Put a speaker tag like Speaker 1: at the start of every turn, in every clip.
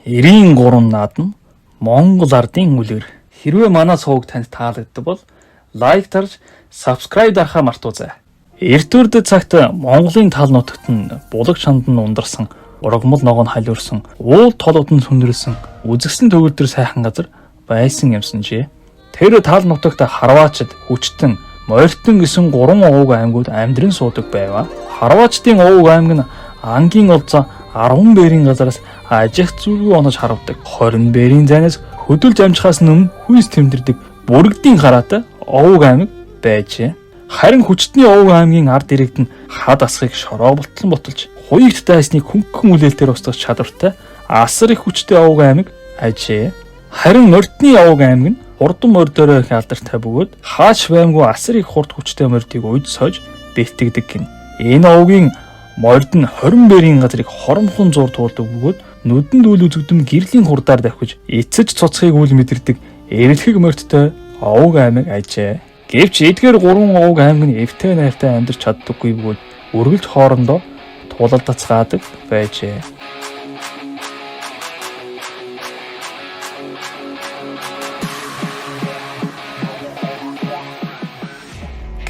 Speaker 1: 93 наадам Монгол ардын үлгэр. Хэрвээ манай сувг танд таалагддаг бол лайк дарж, subscribe дарахаа мартаоцай. Эрт үр цагт Монголын тал нутагт нь булаг шанд нь ундарсан, ургамал ногоо нь халиурсан, уул толгод нь сүндрэлсэн, үзэгсэн төгөлдөр сайхан газар байсан юмсан чи. Тэр тал нутагт харваачд, хүчтэн, морьтон гэсэн 3 овог аймагуд амьдран суудаг байва. Харваачдын овог аймаг нь ангийн олзоо 10 бэрийн газараас ажих зүргүү онож харавдаг. 20 бэрийн зайнаас хөдөлж амжихаас өмнө хүйс тэмдэрдэг бүрэгдийн гараатай овог аймаг байжээ. Харин хүчтний овог аймгийн ард иргэд нь хад асхыг шороо болтлон ботолж, хуйгт дайсныг хөнгөн үлээлтээр устгах чадвартай асар их хүчтэй овог аймаг ажээ. Харин морьтны овог аймаг нь хурдан морьдороо их алдартай бөгөөд хаач баймгүй асар их хурд хүчтэй морьдыг уйд сойж бэлтгэдэг гин. Энэ овгийн морьд нь 20 бэрийн газрыг хоромхон зур туулдаг бөгөөд нүдэнд үл үзэгдэм гэрлийн хурдаар давхиж эцэж цоцхыг үл мэдэрдэг эрэлхэг морьдтой овог аймаг ажээ. Гэвч эдгээр 3 овог аймаг нь эвтэй найртай амьдарч чаддаггүй бөгөөд үргэлж хоорондоо тулалдацгаадаг байжээ.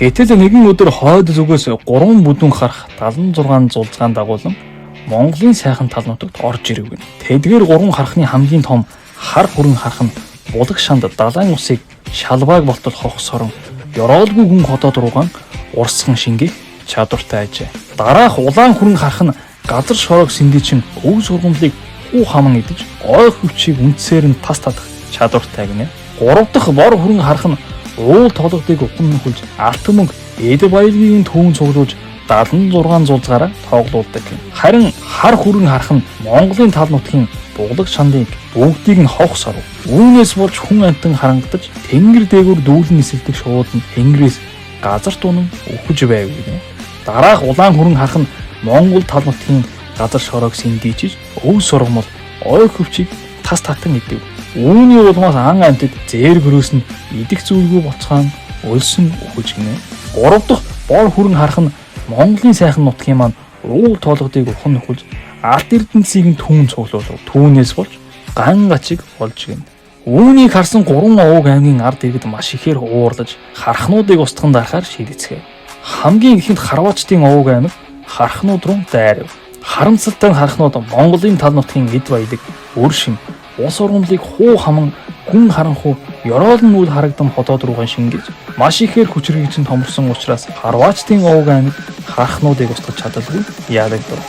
Speaker 1: Гэтэл нэгэн өдөр хойд зүгээс 3 бүдүүн харах 76 зулцгаан дагуулan Монголын сайхан тал нутагт орж ирв гэнэ. Тэдгээр 3 харахны хамгийн том хар хүрэн харах нь булаг шанд далайн усыг шалбааг болтол хохсорон ёроолгүй хүн хотод руугаан урсган шингээх чадвартай ажээ. Дараах улаан хүрэн харах нь газар шорог сэндэчин өв сургамлыг хуу хаман идэж ой хүчийг үндсээр нь тас татах чадвартай гинэ. 3 дахь бор хүрэн харах нь уул толгодыг ухам хөлж алт мөнгө эд баялагын төвөн цуглуулж 76 зулцгаараа тоглуулдаг. Харин хар хүрэн харах нь Монголын тал нутгийн буглаг шандыг бүгдийг нь хох сорв. Үүнээс болж хүн амтан харангадаж тэнгэр дээгүүр дүүлэн нисэлдэг шууд нь тэнгэрээс газар тунан өхөж байв гэнэ. Дараах улаан хүрэн харах нь Монгол тал нутгийн газар шороог сэндийчиж өв сургамал ой хөвчийг тас татан идэв. Үүний улмаас ан амтд зээр гөрөөс нь идэх зүйлгүй боцгаан өлсөн өхөж гинэ. 3 дахь бор хүрэн харах нь Монголын сайхан нутгийн маань уул толгодыг ухан нөхөж алт эрдэнцийг нь түүн цуглуулв. Түүнээс болж ган гачиг болж гинэ. Үүнийг харсан 3 овог аймгийн ард иргэд маш ихээр уурлаж харахнуудыг устган дарахаар шийдэцгээв. Хамгийн ихэнд харваачдын овог аймаг харахнууд руу дайрав. Харамсалтай нь харахнууд Монголын тал нутгийн эд баялаг өр шим ус ургамлыг хуу хаман гүн харанхуу ёроолн үл харагдан хотоод руугаан шингэж маш ихээр хүчрэгжин томорсон учраас харваачдын овог аймаг харахнуудыг устгах чадалгүй яалагдав.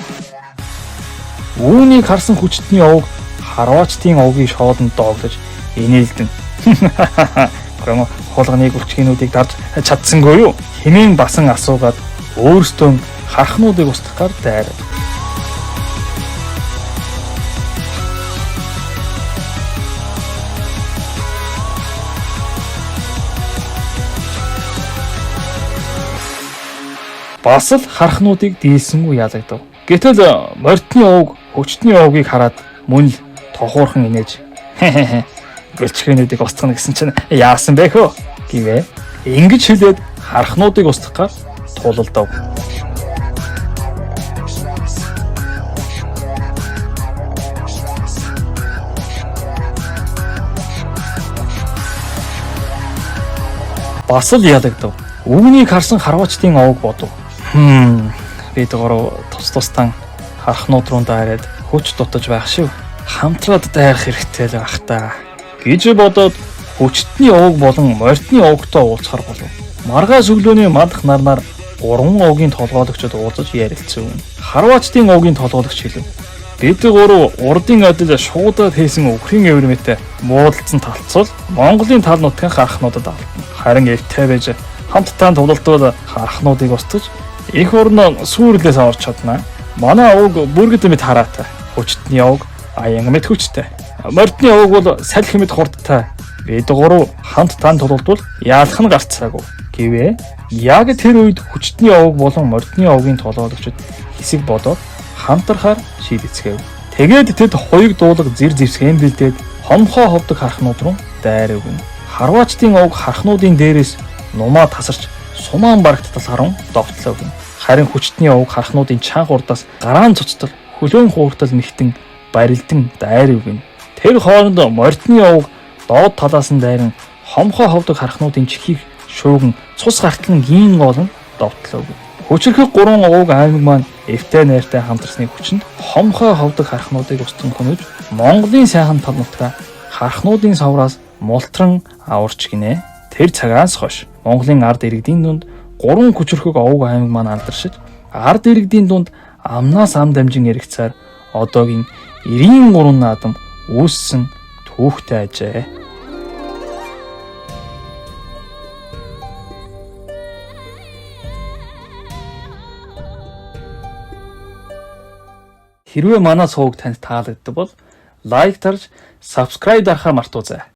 Speaker 1: Үүнийг харсан хүчтний овог харваачдын овгийн шоолонд доогдож инээлдэн гэмо хулганыг үлчгийнүүдийг дарж чадсангүй юу хэмээн басан асуугаад өөрсдөө харахнуудыг устгахаар дайрав. Бас л харахнуудыг дийлсэнгүй ялагдав. Гэтэл морьтны овог хүчтний овгийг хараад мөн л тохуурхан инээж гөлчгөөнүүдийг устгах гэсэн чинь яасан бэ хөө гэвэ. Ингэж хэлээд харахнуудыг устгахаар тулалдав. Бас л ялагдав. Үүнийг харсан харваачдын овог бодов. Бид гурав тус-тустан харахнууд руу дайраад хүч дутаж байх шүү. Хамтраад дайрах хэрэгтэй л байх та гэж бодоод хүчтний овог болон морьтны овогтой уулзахар болов. Маргааш өглөөний мадах нарнаар 3 овгийн толгойлогчид уулзаж ярилцсан. Харваачдын овгийн толгойлогч хэлв. Бид гурав урдын адил шуудаад хийсэн өхрийн эврэмэтэй муудалцсан талцвал Монголын тал нутгийн харахнуудад алдна. Харин эвтэй байж хамтдаа тулалдвал харахнуудыг устгаж их орноо сүрлээс орч чадна. Манай овог бүргэд мэд хараатай. Хүчтний овог аян мэд хүчтэй. Морьтны овог бол салхи мэд хурдтай. Бид гурав хамтдаа тулалдвал яалах нь гарцаагүй гэвэ. Яг тэр үед хүчтний овог болон морьтны овгийн толгойлогчид хэсэг бодоод хамтрахаар шийдэцгээв. Тэгээд тэд хоёуг дуулаг зэр зэвсгэн бэлдээд хомхоо ховдог харахнууд руу дайрав гэнэ. Харваачдын овог харахнуудын дээрээс нумаа тасарч сумаан барагдтал харан довтлоо гэнэ. Харин хүчтний овог харахнуудын чанга урдаас гараан цуцтал хөлөөн хууртал нэгтэн барилдан дайр өгнө. Тэр хооронд морьтны овг доод талаас нь дайран хомхоо ховдог хархнуудын чихийг шууган цус гартал нь гин голон довтлоо. Хүчрхэг 3 овг аймаг маань эвтэй найртай хамтарсны хүчинд хомхоо ховдог хархнуудыг устган хөнөж Монголын сайхан тал нутгаа хархнуудын совроос мултран аварч гинэ. Тэр цагаас хойш Монголын ард иргэдийн дунд 3 хүчрхэг овг аймаг маань алдаршиж ард иргэдийн дунд амнаас ам дамжин яригцаар одоогийн 93 наадам үүссэн түүхтэй ажээ. Хэрвээ манай сувг танд таалагддаг бол лайк дарж, subscribe дарахаар мартаоцай.